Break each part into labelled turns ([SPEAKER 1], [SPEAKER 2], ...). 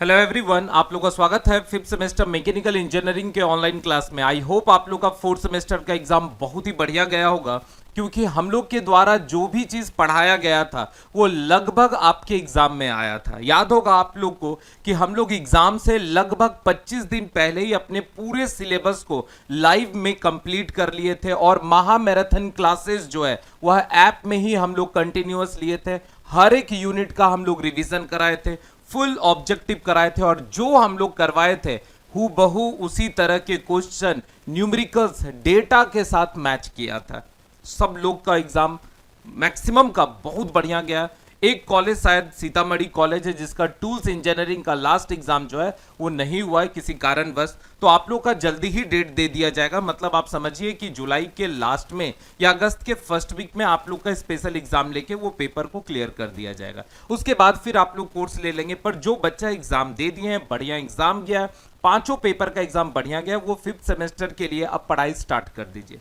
[SPEAKER 1] Hello everyone, आप लोगों का स्वागत है फिफ्थ सेमेस्टर मैकेनिकल इंजीनियरिंग के ऑनलाइन क्लास में। आई होप आप लोग का फोर्थ सेमेस्टर का एग्जाम बहुत ही बढ़िया गया होगा, क्योंकि हम लोग के द्वारा जो भी चीज पढ़ाया गया था वो लगभग आपके एग्जाम में आया था। याद होगा आप लोग को कि हम लोग एग्जाम से लगभग 25 दिन पहले ही अपने पूरे सिलेबस को लाइव में कंप्लीट कर लिए थे, और महा मैराथन क्लासेस जो है वह ऐप में ही हम लोग कंटिन्यूअस लिए थे। हर एक यूनिट का हम लोग रिवीजन कराए थे, फुल ऑब्जेक्टिव कराए थे, और जो हम लोग करवाए थे हूबहू उसी तरह के क्वेश्चन न्यूमेरिकल्स डेटा के साथ मैच किया था। सब लोग का एग्जाम मैक्सिमम का बहुत बढ़िया गया। एक कॉलेज शायद सीतामढ़ी कॉलेज है जिसका टूल्स इंजीनियरिंग का लास्ट एग्जाम जो है वो नहीं हुआ है किसी कारणवश, तो आप लोग का जल्दी ही डेट दे दिया जाएगा। मतलब आप समझिए कि जुलाई के लास्ट में या अगस्त के फर्स्ट वीक में आप लोग का स्पेशल एग्जाम लेके वो पेपर को क्लियर कर दिया जाएगा। उसके बाद फिर आप लोग कोर्स ले लेंगे। पर जो बच्चा एग्जाम दे दिए हैं, बढ़िया एग्जाम गया, पांचों पेपर का एग्जाम बढ़िया गया, वो फिफ्थ सेमेस्टर के लिए अब पढ़ाई स्टार्ट कर दीजिए,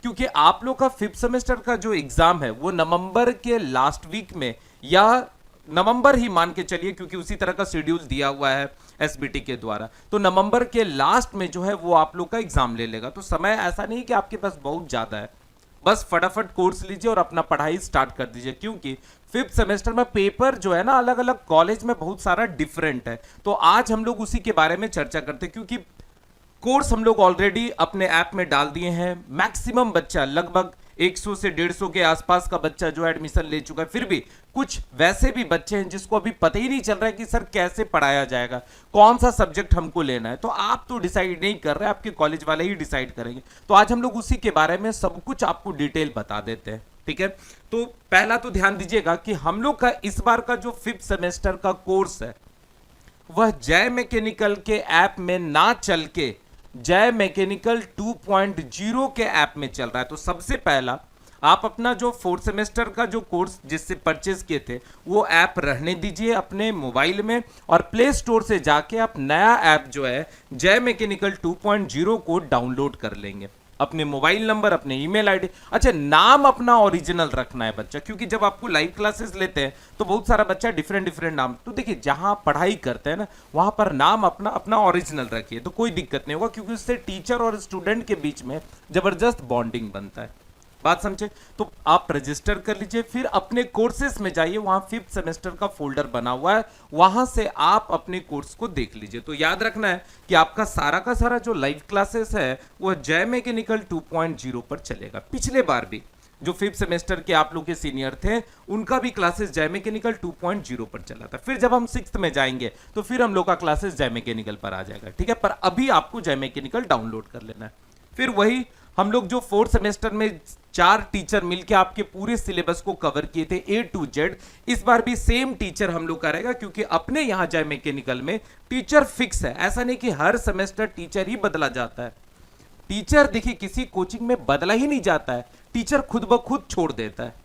[SPEAKER 1] क्योंकि आप लोग का फिफ्थ सेमेस्टर का जो एग्जाम है वो नवंबर के लास्ट वीक में, या नवंबर ही मान के चलिए क्योंकि उसी तरह का शेड्यूल दिया हुआ है एसबीटी के द्वारा, तो नवंबर के लास्ट में जो है वो आप लोग का एग्जाम ले लेगा। तो समय ऐसा नहीं कि आपके पास बहुत ज्यादा है, बस फटाफट कोर्स लीजिए और अपना पढ़ाई स्टार्ट कर दीजिए, क्योंकि फिफ्थ सेमेस्टर में पेपर जो है ना अलग अलग कॉलेज में बहुत सारा डिफरेंट है। तो आज हम लोग उसी के बारे में चर्चा करते हैं, क्योंकि कोर्स हम लोग ऑलरेडी अपने ऐप में डाल दिए हैं। मैक्सिमम बच्चा लगभग 100 से 150 के आसपास का बच्चा जो एडमिशन ले चुका है। फिर भी कुछ वैसे भी बच्चे हैं जिसको अभी पता ही नहीं चल रहा है कि सर कैसे पढ़ाया जाएगा, कौन सा सब्जेक्ट हमको लेना है। तो आप तो डिसाइड नहीं कर रहे, आपके कॉलेज वाले ही डिसाइड करेंगे। तो आज हम लोग उसी के बारे में सब कुछ आपको डिटेल बता देते हैं, ठीक है। तो पहला तो ध्यान दीजिएगा कि हम लोग का इस बार का जो फिफ्थ सेमेस्टर का कोर्स है वह जय मैकेनिकल के ऐप में ना चल के जय मैकेनिकल 2.0 के ऐप में चल रहा है। तो सबसे पहला आप अपना जो फोर्थ सेमेस्टर का जो कोर्स जिससे परचेज किए थे वो ऐप रहने दीजिए अपने मोबाइल में, और प्ले स्टोर से जाके आप नया ऐप जो है जय मैकेनिकल 2.0 को डाउनलोड कर लेंगे। अपने मोबाइल नंबर, अपने ईमेल आईडी, अच्छा नाम अपना ओरिजिनल रखना है बच्चा, क्योंकि जब आपको लाइव क्लासेस लेते हैं तो बहुत सारा बच्चा डिफरेंट डिफरेंट नाम, तो देखिए जहां पढ़ाई करते हैं ना वहां पर नाम अपना अपना ओरिजिनल रखिए, तो कोई दिक्कत नहीं होगा, क्योंकि उससे टीचर और स्टूडेंट के बीच में जबरदस्त बॉन्डिंग बनता है। बात समझे? तो आप रजिस्टर कर लीजिए, फिर अपने कोर्सेस में जाइए, वहां फिफ्थ सेमेस्टर का फोल्डर बना हुआ है, वहां से आप अपने कोर्स को देख लीजिए। तो याद रखना है कि आपका सारा का सारा जो लाइव क्लासेस है वो जय मैकेनिकल 2.0 पर चलेगा। पिछले बार भी जो फिफ्थ सेमेस्टर के आप लोग के सीनियर थे उनका भी क्लासेस जय मैकेनिकल 2.0 पर चला था। फिर जब हम सिक्स्थ में जाएंगे तो फिर हम लोग का क्लासेस जय मैकेनिकल पर आ जाएगा, ठीक है। पर अभी आपको जय मैकेनिकल डाउनलोड कर लेना है। फिर वही हम लोग जो फोर्थ सेमेस्टर में 4 टीचर मिलके आपके पूरे सिलेबस को कवर किए थे A to Z, इस बार भी सेम टीचर हम लोग का रहेगा, क्योंकि अपने यहां जय मैकेनिकल में टीचर फिक्स है। ऐसा नहीं कि हर सेमेस्टर टीचर ही बदला जाता है। टीचर देखिए किसी कोचिंग में बदला ही नहीं जाता है, टीचर खुद ब खुद छोड़ देता है,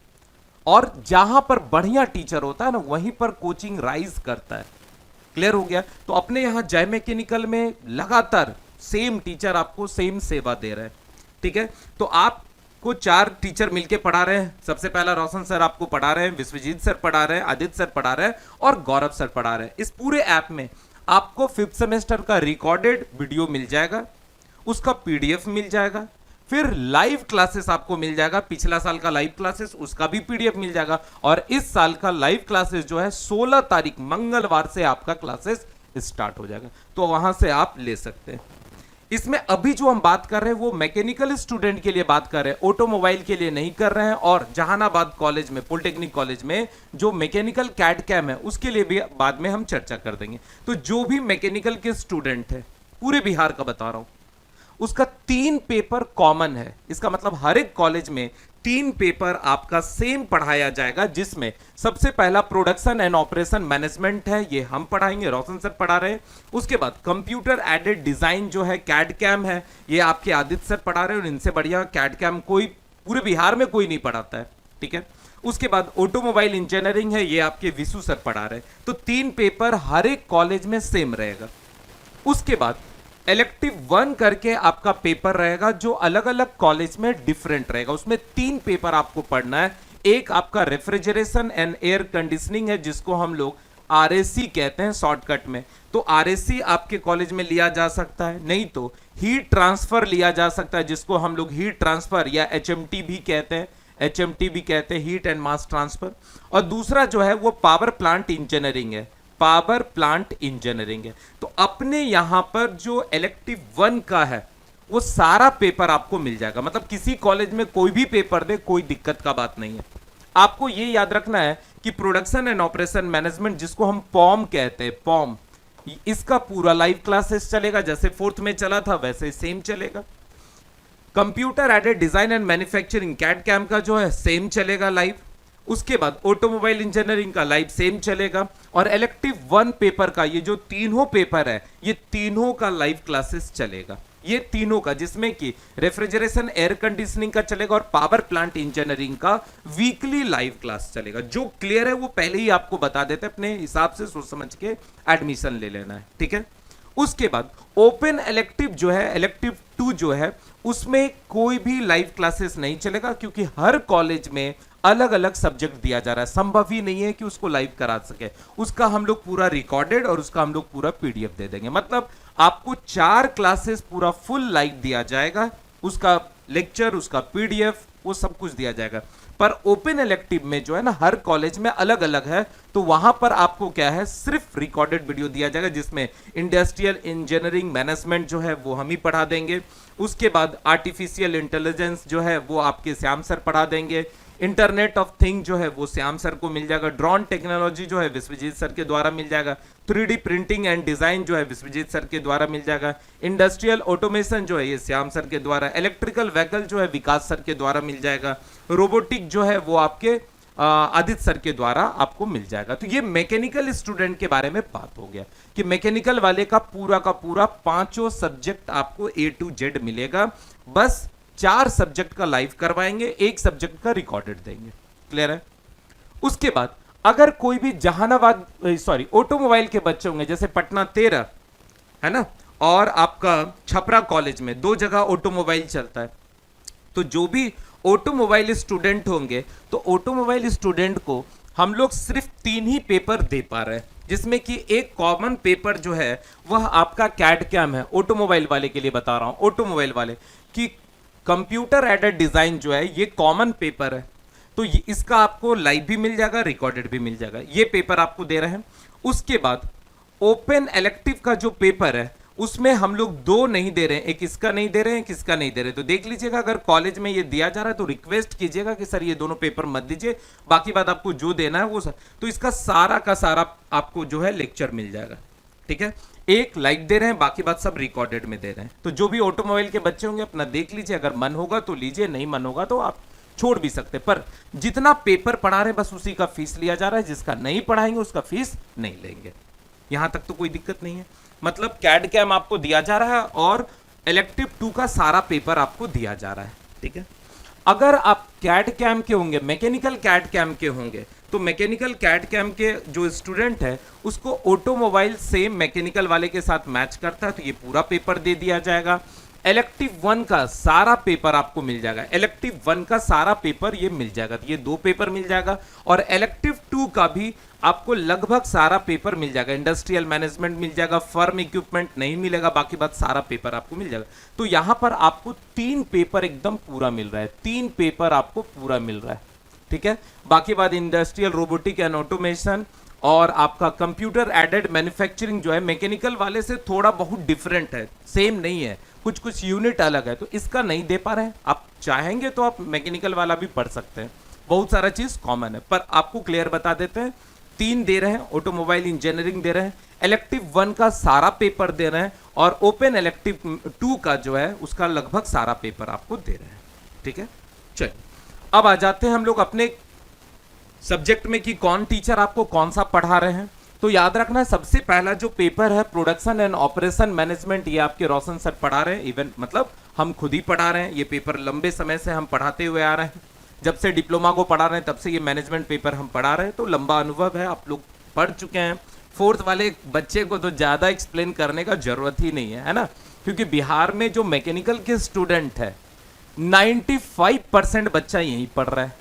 [SPEAKER 1] और जहां पर बढ़िया टीचर होता है ना वहीं पर कोचिंग राइज करता है। क्लियर हो गया? तो अपने यहां जय मैकेनिकल में लगातार सेम टीचर आपको सेम सेवा दे रहे हैं, ठीक है। तो आपको 4 टीचर मिलके पढ़ा रहे हैं। सबसे पहला रोशन सर आपको पढ़ा रहे हैं, विश्वजीत सर पढ़ा रहे हैं, आदित्य सर पढ़ा रहे हैं और गौरव सर पढ़ा रहे हैं। इस पूरे ऐप में आपको फिफ्थ सेमेस्टर का रिकॉर्डेड वीडियो मिल जाएगा, उसका पीडीएफ मिल जाएगा, फिर लाइव क्लासेस आपको मिल जाएगा। पिछला साल का लाइव क्लासेस उसका भी पीडीएफ मिल जाएगा, और इस साल का लाइव क्लासेस जो है 16 तारीख मंगलवार से आपका क्लासेस स्टार्ट हो जाएगा, तो वहां से आप ले सकते हैं। इसमें अभी जो हम बात कर रहे हैं वो मैकेनिकल स्टूडेंट के लिए बात कर रहे हैं, ऑटोमोबाइल के लिए नहीं कर रहे हैं। और जहानाबाद कॉलेज में, पॉलिटेक्निक कॉलेज में जो मैकेनिकल कैड कैम है उसके लिए भी बाद में हम चर्चा कर देंगे। तो जो भी मैकेनिकल के स्टूडेंट है पूरे बिहार का बता रहा हूं, उसका 3 पेपर कॉमन है। इसका मतलब हर एक कॉलेज में 3 पेपर आपका सेम पढ़ाया जाएगा, जिसमें सबसे पहला प्रोडक्शन एंड ऑपरेशन मैनेजमेंट है, ये हम पढ़ाएंगे, रोशन सर पढ़ा रहे हैं। उसके बाद कंप्यूटर एडेड डिजाइन जो है कैड कैम है, ये आपके आदित्य सर पढ़ा रहे हैं, और इनसे बढ़िया कैड कैम कोई पूरे बिहार में कोई नहीं पढ़ाता है, ठीक है। उसके बाद ऑटोमोबाइल इंजीनियरिंग है, ये आपके विशु सर पढ़ा रहे हैं। तो 3 पेपर हर एक कॉलेज में सेम रहेगा। उसके बाद इलेक्टिव 1 करके आपका पेपर रहेगा जो अलग अलग कॉलेज में डिफरेंट रहेगा। उसमें 3 पेपर आपको पढ़ना है। एक आपका रेफ्रिजरेशन एंड एयर कंडीशनिंग है, जिसको हम लोग आरएसी कहते हैं शॉर्टकट में। तो आरएसी आपके कॉलेज में लिया जा सकता है, नहीं तो हीट ट्रांसफर लिया जा सकता है, जिसको हम लोग हीट ट्रांसफर या एचएमटी भी कहते हैं, एचएमटी भी कहते हैं, हीट एंड मास ट्रांसफर। और दूसरा जो है वो पावर प्लांट इंजीनियरिंग है, पावर प्लांट इंजीनियरिंग है। तो अपने यहां पर जो इलेक्टिव 1 का है वो सारा पेपर आपको मिल जाएगा, मतलब किसी कॉलेज में कोई भी पेपर दे, कोई दिक्कत का बात नहीं है। आपको ये याद रखना है कि प्रोडक्शन एंड ऑपरेशन मैनेजमेंट, जिसको हम पॉम कहते हैं, पॉम, इसका पूरा लाइव क्लासेस चलेगा, जैसे 4th में चला था वैसे सेम चलेगा। Computer aided design and manufacturing CAD CAM का जो है सेम चलेगा लाइव। उसके बाद ऑटोमोबाइल इंजीनियरिंग का लाइव सेम चलेगा। और इलेक्टिव 1 पेपर का ये जो तीनों पेपर है, ये तीनों का लाइव क्लासेस चलेगा, ये तीनों का, जिसमें कि रेफ्रिजरेशन एयर कंडीशनिंग का चलेगा और पावर प्लांट इंजीनियरिंग का वीकली लाइव क्लास चलेगा। जो क्लियर है वो पहले ही आपको बता देते हैं, अपने हिसाब से सोच समझ के एडमिशन ले लेना है, ठीक है। उसके बाद ओपन इलेक्टिव जो है, इलेक्टिव 2 जो है, उसमें कोई भी लाइव क्लासेस नहीं चलेगा, क्योंकि हर कॉलेज में अलग अलग सब्जेक्ट दिया जा रहा है, संभव ही नहीं है कि उसको लाइव करा सके। उसका हम लोग पूरा रिकॉर्डेड और उसका हम लोग पूरा पीडीएफ दे देंगे, मतलब आपको 4 क्लासेस पूरा फुल लाइव दिया जाएगा, उसका लेक्चर, उसका पीडीएफ, वो सब कुछ दिया जाएगा। पर ओपन इलेक्टिव में जो है ना, हर कॉलेज में अलग अलग है, तो वहां पर आपको क्या है, सिर्फ रिकॉर्डेड वीडियो दिया जाएगा, जिसमें इंडस्ट्रियल इंजीनियरिंग मैनेजमेंट जो है वो हम ही पढ़ा देंगे। उसके बाद आर्टिफिशियल इंटेलिजेंस जो है वो आपके श्याम सर पढ़ा देंगे। इंटरनेट ऑफ थिंग जो है वो श्याम सर को मिल जाएगा। ड्रोन टेक्नोलॉजी जो है विश्वजीत सर के द्वारा मिल जाएगा। 3D प्रिंटिंग एंड डिजाइन जो है विश्वजीत सर के द्वारा मिल जाएगा। इंडस्ट्रियल ऑटोमेशन जो है ये श्याम सर के द्वारा। इलेक्ट्रिकल व्हीकल जो है विकास सर के द्वारा मिल जाएगा। रोबोटिक जो है वो आपके आदित्य सर के द्वारा आपको मिल जाएगा। तो ये मैकेनिकल स्टूडेंट के बारे में बात हो गया कि मैकेनिकल वाले का पूरा 5 सब्जेक्ट आपको A to Z मिलेगा। बस 4 सब्जेक्ट का लाइव करवाएंगे, 1 सब्जेक्ट का रिकॉर्डेड देंगे। क्लियर है? उसके बाद अगर कोई भी जहानाबाद ऑटोमोबाइल के बच्चे होंगे, जैसे पटना 13 है ना, और आपका छपरा कॉलेज में 2 जगह ऑटोमोबाइल चलता है, तो जो भी ऑटोमोबाइल स्टूडेंट होंगे, तो ऑटोमोबाइल स्टूडेंट को हम लोग सिर्फ 3 ही पेपर दे पा रहे हैं, जिसमें कि एक कॉमन पेपर जो है वह आपका कैड कैम है। ऑटोमोबाइल वाले के लिए बता रहा हूं, ऑटोमोबाइल वाले की कंप्यूटर एडेड डिजाइन जो है ये कॉमन पेपर है, तो इसका आपको लाइव भी मिल जाएगा, रिकॉर्डेड भी मिल जाएगा। ये पेपर आपको दे रहे हैं। उसके बाद ओपन इलेक्टिव का जो पेपर है उसमें हम लोग 2 नहीं दे रहे हैं, एक इसका नहीं दे रहे हैं, किसका नहीं दे रहे। तो देख लीजिएगा, अगर कॉलेज में ये दिया जा रहा है तो रिक्वेस्ट कीजिएगा कि सर ये दोनों पेपर मत दीजिए, बाकी बात आपको जो देना है वो सर। तो इसका सारा का सारा आपको जो है लेक्चर मिल जाएगा, ठीक है। एक लाइव दे रहे हैं, बाकी बात सब रिकॉर्डेड में दे रहे हैं। तो जो भी ऑटोमोबाइल के बच्चे होंगे अपना देख लीजिए, अगर मन होगा तो लीजिए, नहीं मन होगा तो आप छोड़ भी सकते। पर जितना पेपर पढ़ा रहे हैं बस उसी का फीस लिया जा रहा है, जिसका नहीं पढ़ाएंगे उसका फीस नहीं लेंगे। यहां तक तो कोई दिक्कत नहीं है। मतलब कैड कैम आपको दिया जा रहा है और इलेक्टिव 2 का सारा पेपर आपको दिया जा रहा है, ठीक है। अगर आप कैड कैम के होंगे, मैकेनिकल कैड कैम के होंगे, तो मैकेनिकल कैड कैम के जो स्टूडेंट है उसको ऑटोमोबाइल सेम मैकेनिकल वाले के साथ मैच करता है, तो ये पूरा पेपर दे दिया जाएगा। इलेक्टिव 1 का सारा पेपर आपको मिल जाएगा, इलेक्टिव 1 का सारा पेपर ये मिल जाएगा, तो ये 2 पेपर मिल जाएगा। और इलेक्टिव 2 का भी आपको लगभग सारा पेपर मिल जाएगा। इंडस्ट्रियल मैनेजमेंट मिल जाएगा, फर्म इक्विपमेंट नहीं मिलेगा, बाकी बात सारा पेपर आपको मिल जाएगा। तो यहां पर आपको 3 पेपर एकदम पूरा मिल रहा है, 3 पेपर आपको पूरा मिल रहा है, ठीक है। बाकी बात इंडस्ट्रियल रोबोटिक एंड ऑटोमेशन और आपका कंप्यूटर एडेड मैन्युफैक्चरिंग जो है मैकेनिकल वाले से थोड़ा बहुत डिफरेंट है, सेम नहीं है, कुछ कुछ यूनिट अलग है, तो इसका नहीं दे पा रहे हैं। आप चाहेंगे तो आप मैकेनिकल वाला भी पढ़ सकते हैं, बहुत सारा चीज कॉमन है। पर आपको क्लियर बता देते हैं, 3 दे रहे हैं, ऑटोमोबाइल इंजीनियरिंग दे रहे हैं, इलेक्टिव 1 का सारा पेपर दे रहे हैं, और ओपन इलेक्टिव 2 का जो है उसका लगभग सारा पेपर आपको दे रहे हैं, ठीक है। चलिए अब आ जाते हैं हम लोग अपने सब्जेक्ट में कि कौन टीचर आपको कौन सा पढ़ा रहे हैं। तो याद रखना है, सबसे पहला जो पेपर है प्रोडक्शन एंड ऑपरेशन मैनेजमेंट, ये आपके रोशन सर पढ़ा रहे हैं। इवन मतलब हम खुद ही पढ़ा रहे हैं, ये पेपर लंबे समय से हम पढ़ाते हुए आ रहे हैं, जब से डिप्लोमा को पढ़ा रहे हैं तब से ये मैनेजमेंट पेपर हम पढ़ा रहे हैं, तो लंबा अनुभव है, आप लोग पढ़ चुके हैं। 4th वाले बच्चे को तो ज़्यादा एक्सप्लेन करने का जरूरत ही नहीं है ना, क्योंकि बिहार में जो मैकेनिकल के स्टूडेंट है 95% बच्चा यहीं पढ़ रहा है,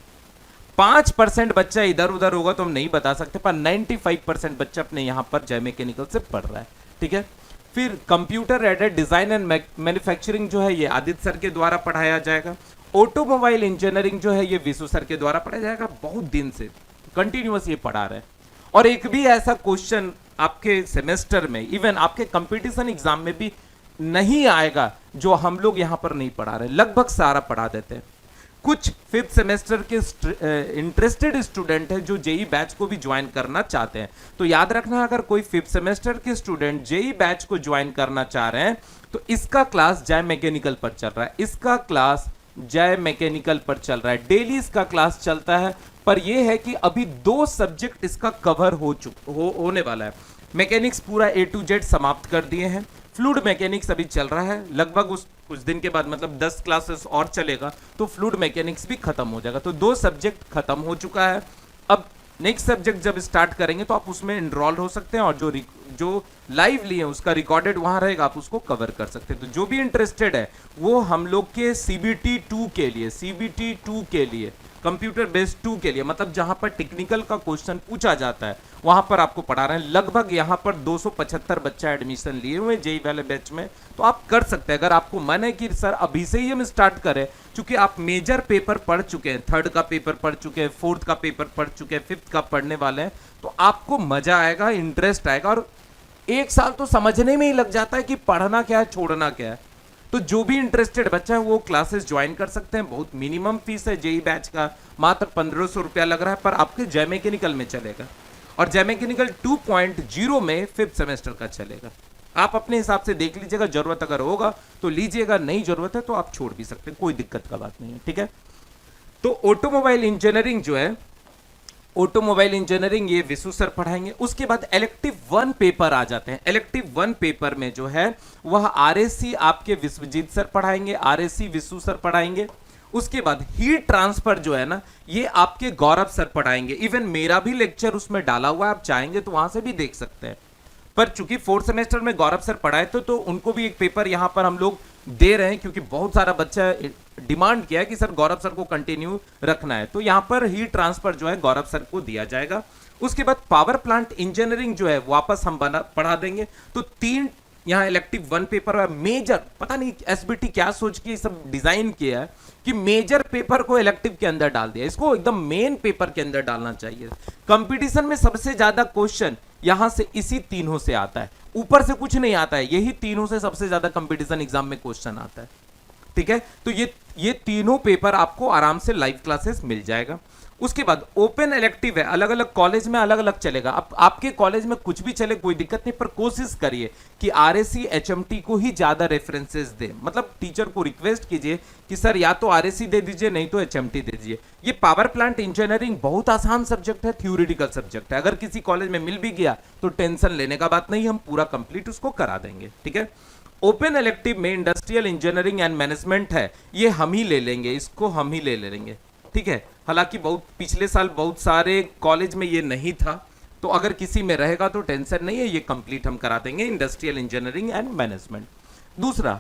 [SPEAKER 1] 5% बच्चा इधर उधर होगा तो हम नहीं बता सकते, पर 95% बच्चा अपने यहाँ पर जय मैकेनिकल से पढ़ रहा है। ठीक है, फिर computer aided design and manufacturing जो है ये आदित्य सर के द्वारा पढ़ाया जाएगा। ऑटोमोबाइल इंजीनियरिंग जो है ये विशु सर के द्वारा पढ़ाया जाएगा, बहुत दिन से कंटिन्यूअस ये पढ़ा रहे हैं। और एक भी ऐसा क्वेश्चन आपके सेमेस्टर में, इवन आपके कंपटीशन एग्जाम में भी नहीं आएगा जो हम लोग यहाँ पर नहीं पढ़ा रहे, लगभग सारा पढ़ा देते हैं। कुछ फिफ्थ सेमेस्टर के इंटरेस्टेड स्टूडेंट हैं जो जेई बैच को भी ज्वाइन करना चाहते हैं, तो याद रखना अगर कोई फिफ्थ सेमेस्टर के स्टूडेंट जेई बैच को ज्वाइन करना चाह रहे हैं तो इसका क्लास जय मैकेनिकल पर चल रहा है, इसका क्लास जय मैकेनिकल पर चल रहा है, डेली इसका क्लास चलता है। पर यह है कि अभी 2 सब्जेक्ट इसका कवर होने वाला है। मैकेनिक्स पूरा A to Z समाप्त कर दिए हैं, फ्लूइड मैकेनिक्स अभी चल रहा है, लगभग उस कुछ दिन के बाद मतलब 10 क्लासेस और चलेगा तो फ्लूइड मैकेनिक्स भी खत्म हो जाएगा। तो 2 सब्जेक्ट खत्म हो चुका है। अब नेक्स्ट सब्जेक्ट जब स्टार्ट करेंगे तो आप उसमें इनरोल हो सकते हैं, और जो लाइव लिए उसका रिकॉर्डेड वहां रहेगा, आप उसको कवर कर सकते हैं। तो जो भी इंटरेस्टेड है वो हम लोग के CBT 2 के लिए कंप्यूटर बेस्ड 2 के लिए, मतलब जहां पर टेक्निकल का क्वेश्चन पूछा जाता है वहां पर आपको पढ़ा रहे हैं। लगभग यहां पर 275 बच्चा एडमिशन लिए हुए जेई वाले बैच में, तो आप कर सकते हैं अगर आपको मन है कि सर अभी से ही हम स्टार्ट करें, क्योंकि आप मेजर पेपर पढ़ चुके हैं, 3rd का पेपर पढ़ चुके हैं, 4th का पेपर पढ़ चुके हैं, 5th का पढ़ने वाले हैं, तो आपको मजा आएगा, इंटरेस्ट आएगा। और 1 साल तो समझने में ही लग जाता है कि पढ़ना क्या है, छोड़ना क्या है। तो जो भी इंटरेस्टेड बच्चा है वो क्लासेस ज्वाइन कर सकते हैं। बहुत मिनिमम फीस है जेई बैच का, मात्र 1500 रुपया लग रहा है, पर आपके जय मैकेनिकल में चलेगा, और जय मैकेनिकल 2.0 में 5th सेमेस्टर का चलेगा। आप अपने हिसाब से देख लीजिएगा, जरूरत अगर होगा तो लीजिएगा, नहीं जरूरत है तो आप छोड़ भी सकते हैं, कोई दिक्कत का बात नहीं है। ठीक है, तो ऑटोमोबाइल इंजीनियरिंग जो है, ऑटोमोबाइल इंजीनियरिंग ये विशु सर पढ़ाएंगे। उसके बाद इलेक्टिव 1 पेपर आ जाते हैं। इलेक्टिव 1 पेपर में जो है वह आरएसी आपके विश्वजीत सर पढ़ाएंगे, आरएसी विशु सर पढ़ाएंगे। उसके बाद हीट ट्रांसफर जो है ना, ये आपके गौरव सर पढ़ाएंगे। इवन मेरा भी लेक्चर उसमें डाला हुआ है, आप चाहेंगे तो वहां से भी देख सकते हैं। पर चूंकि 4th सेमेस्टर में गौरव सर पढ़ाए तो उनको भी एक पेपर यहां पर हम लोग दे रहे हैं, क्योंकि बहुत सारा बच्चा डिमांड किया है कि सर गौरव सर को कंटिन्यू रखना है, तो यहां पर हीट ट्रांसफर जो है गौरव सर को दिया जाएगा। उसके बाद पावर प्लांट इंजीनियरिंग जो है वापस हम पढ़ा देंगे। तो 3 यहाँ इलेक्टिव 1 पेपर है। मेजर, पता नहीं एसबीटी क्या सोच के सब डिजाइन किया है कि मेजर पेपर को इलेक्टिव के अंदर डाल दिया, इसको एकदम मेन पेपर के अंदर डालना चाहिए। कंपटीशन में सबसे ज्यादा क्वेश्चन यहां से इसी तीनों से आता है, ऊपर से कुछ नहीं आता है, यही तीनों से सबसे ज्यादा कंपटीशन एग्जाम में क्वेश्चन आता है। ठीक है, तो ये तीनों पेपर आपको आराम से लाइव क्लासेस मिल जाएगा। उसके बाद ओपन इलेक्टिव है, अलग अलग कॉलेज में अलग अलग चलेगा। अब आपके कॉलेज में कुछ भी चले कोई दिक्कत नहीं, पर कोशिश करिए कि आरएसी एचएमटी को ही ज्यादा रेफरेंसेस दे। मतलब टीचर को रिक्वेस्ट कीजिए कि सर या तो आरएसी दे दीजिए, नहीं तो एचएमटी दे दीजिए। ये पावर प्लांट इंजीनियरिंग बहुत आसान सब्जेक्ट है, थ्योरेटिकल सब्जेक्ट है। अगर किसी कॉलेज में मिल भी गया तो टेंशन लेने का बात नहीं, हम पूरा कंप्लीट उसको करा देंगे। ठीक है, ओपन इलेक्टिव में इंडस्ट्रियल इंजीनियरिंग एंड मैनेजमेंट है, ये हम ही ले लेंगे, इसको हम ही ले लेंगे। ठीक है, हालांकि बहुत पिछले साल बहुत सारे कॉलेज में ये नहीं था, तो अगर किसी में रहेगा तो टेंशन नहीं है, ये कंप्लीट हम करा देंगे, इंडस्ट्रियल इंजीनियरिंग एंड मैनेजमेंट। दूसरा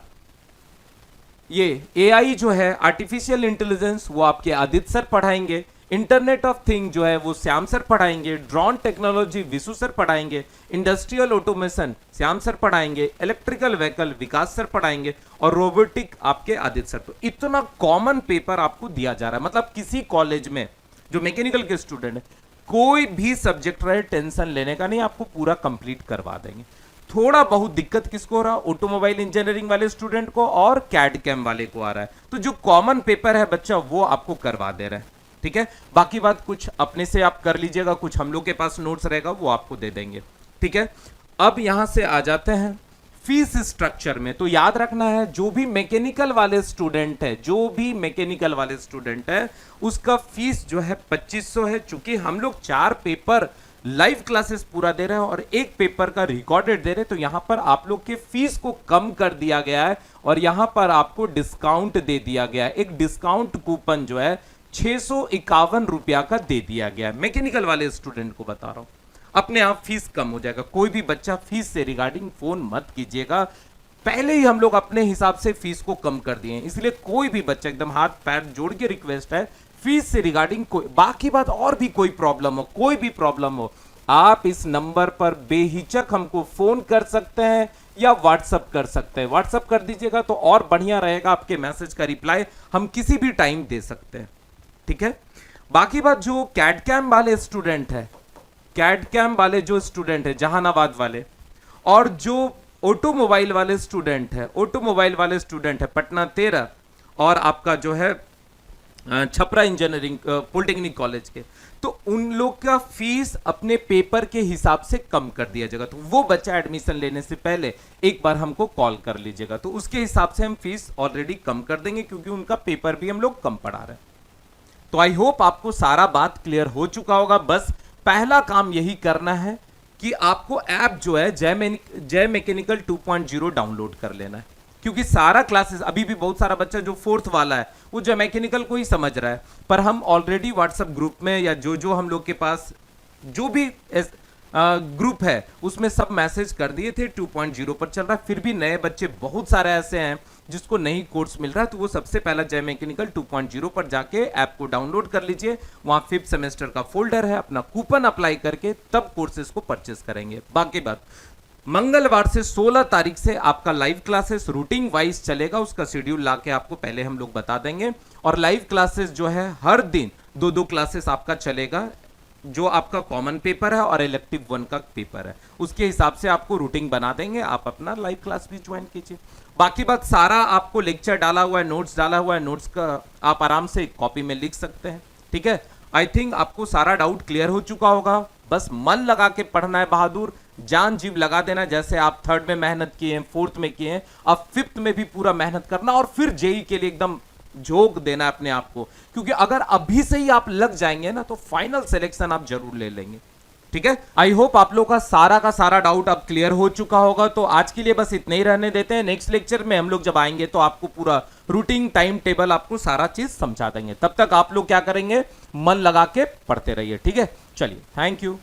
[SPEAKER 1] ये एआई जो है, आर्टिफिशियल इंटेलिजेंस, वो आपके आदित्य सर पढ़ाएंगे। इंटरनेट ऑफ थिंग जो है वो श्याम सर पढ़ाएंगे। ड्रोन टेक्नोलॉजी विशु सर पढ़ाएंगे। इंडस्ट्रियल ऑटोमेशन श्याम सर पढ़ाएंगे। इलेक्ट्रिकल व्हीकल विकास सर पढ़ाएंगे, और रोबोटिक आपके आदित्य सर। तो इतना कॉमन पेपर आपको दिया जा रहा है, मतलब किसी कॉलेज में जो मैकेनिकल के स्टूडेंट है, कोई भी सब्जेक्ट रहे टेंशन लेने का नहीं, आपको पूरा कंप्लीट करवा देंगे। थोड़ा बहुत दिक्कत किसको हो रहा है, ऑटोमोबाइल इंजीनियरिंग वाले स्टूडेंट को और कैड कैम वाले को आ रहा है। तो जो कॉमन पेपर है बच्चा वो आपको करवा दे रहे हैं। ठीक है, बाकी बात कुछ अपने से आप कर लीजिएगा, कुछ हम लोग के पास नोट्स रहेगा वो आपको दे देंगे। ठीक है, अब यहां से आ जाते हैं फीस स्ट्रक्चर में। तो याद रखना है, जो भी मैकेनिकल वाले स्टूडेंट है, जो भी मैकेनिकल वाले स्टूडेंट है, उसका फीस जो है 2500 है। चूंकि हम लोग 4 पेपर लाइव क्लासेस पूरा दे रहे हैं और 1 पेपर का रिकॉर्डेड दे रहे हैं, तो यहां पर आप लोग के फीस को कम कर दिया गया है और यहां पर आपको डिस्काउंट दे दिया गया है। एक डिस्काउंट कूपन जो है 651 रुपया का दे दिया गया है। मैकेनिकल वाले स्टूडेंट को बता रहा हूं, अपने आप फीस कम हो जाएगा। कोई भी बच्चा फीस से रिगार्डिंग फोन मत कीजिएगा, पहले ही हम लोग अपने हिसाब से फीस को कम कर दिए हैं, इसलिए कोई भी बच्चा, एकदम हाथ पैर जोड़ के रिक्वेस्ट है, फीस से रिगार्डिंग कोई बाकी बात और भी कोई प्रॉब्लम हो, कोई भी प्रॉब्लम हो, आप इस नंबर पर बेहिचक हमको फोन कर सकते हैं या व्हाट्सअप कर सकते हैं। व्हाट्सअप कर दीजिएगा तो और बढ़िया रहेगा, आपके मैसेज का रिप्लाई हम किसी भी टाइम दे सकते हैं, ठीक है। बाकी बात जो कैड कैम वाले स्टूडेंट है, कैड कैम वाले जो स्टूडेंट है जहानाबाद वाले, और जो ऑटोमोबाइल वाले स्टूडेंट है, ऑटोमोबाइल वाले स्टूडेंट है पटना 13 और आपका जो है छपरा इंजीनियरिंग पॉलिटेक्निक कॉलेज के, तो उन लोग का फीस अपने पेपर के हिसाब से कम कर दिया जाएगा। तो वो बच्चा एडमिशन लेने से पहले एक बार हमको कॉल कर लीजिएगा, तो उसके हिसाब से हम फीस ऑलरेडी कम कर देंगे, क्योंकि उनका पेपर भी हम लोग कम पढ़ा रहे हैं। तो आई होप आपको सारा बात क्लियर हो चुका होगा। बस पहला काम यही करना है कि आपको ऐप जो है जय मैकेनिकल 2.0 डाउनलोड कर लेना है, क्योंकि सारा क्लासेस अभी भी बहुत सारा बच्चा जो 4th वाला है वो जय मैकेनिकल को ही समझ रहा है, पर हम ऑलरेडी व्हाट्सएप ग्रुप में या जो हम लोग के पास जो भी ग्रुप है उसमें सब मैसेज कर दिए थे 2.0 पर चल रहा है। फिर भी नए बच्चे बहुत सारे ऐसे हैं जिसको नहीं कोर्स मिल रहा है, तो वो सबसे पहला जय मैकेनिकल 2.0 पर जाके ऐप को डाउनलोड कर लीजिए। वहां 5th सेमेस्टर का फोल्डर है, अपना कूपन अप्लाई करके तब कोर्सेज को परचेस करेंगे। बाकी बात मंगलवार से 16 तारीख से आपका लाइव क्लासेस रूटीन वाइज चलेगा, उसका शेड्यूल लाके आपको पहले हम लोग बता देंगे। और लाइव क्लासेस जो है हर दिन 2-2 क्लासेस आपका चलेगा, जो आपका कॉमन पेपर है और इलेक्टिव 1 का पेपर है, उसके हिसाब से आपको रूटीन बना देंगे, आप अपना लाइव क्लास भी ज्वाइन कीजिए। बाकी बात सारा आपको लेक्चर डाला हुआ है, नोट्स डाला हुआ है, नोट्स का आप आराम से कॉपी में लिख सकते हैं, ठीक है। आई थिंक आपको सारा डाउट क्लियर हो चुका होगा। बस मन लगा के पढ़ना है बहादुर, जान जीव लगा देना, जैसे आप 3rd में मेहनत किए हैं, 4th में किए हैं, अब 5th में भी पूरा मेहनत करना और फिर जेई के लिए एकदम झोंक देना अपने आप को, क्योंकि अगर अभी से ही आप लग जाएंगे ना तो फाइनल सिलेक्शन आप जरूर ले लेंगे, ठीक है। आई होप आप लोग का सारा डाउट अब क्लियर हो चुका होगा। तो आज के लिए बस इतना ही रहने देते हैं, नेक्स्ट लेक्चर में हम लोग जब आएंगे तो आपको पूरा रूटीन टाइम टेबल आपको सारा चीज समझा देंगे। तब तक आप लोग क्या करेंगे, मन लगा के पढ़ते रहिए, ठीक है। चलिए, थैंक यू।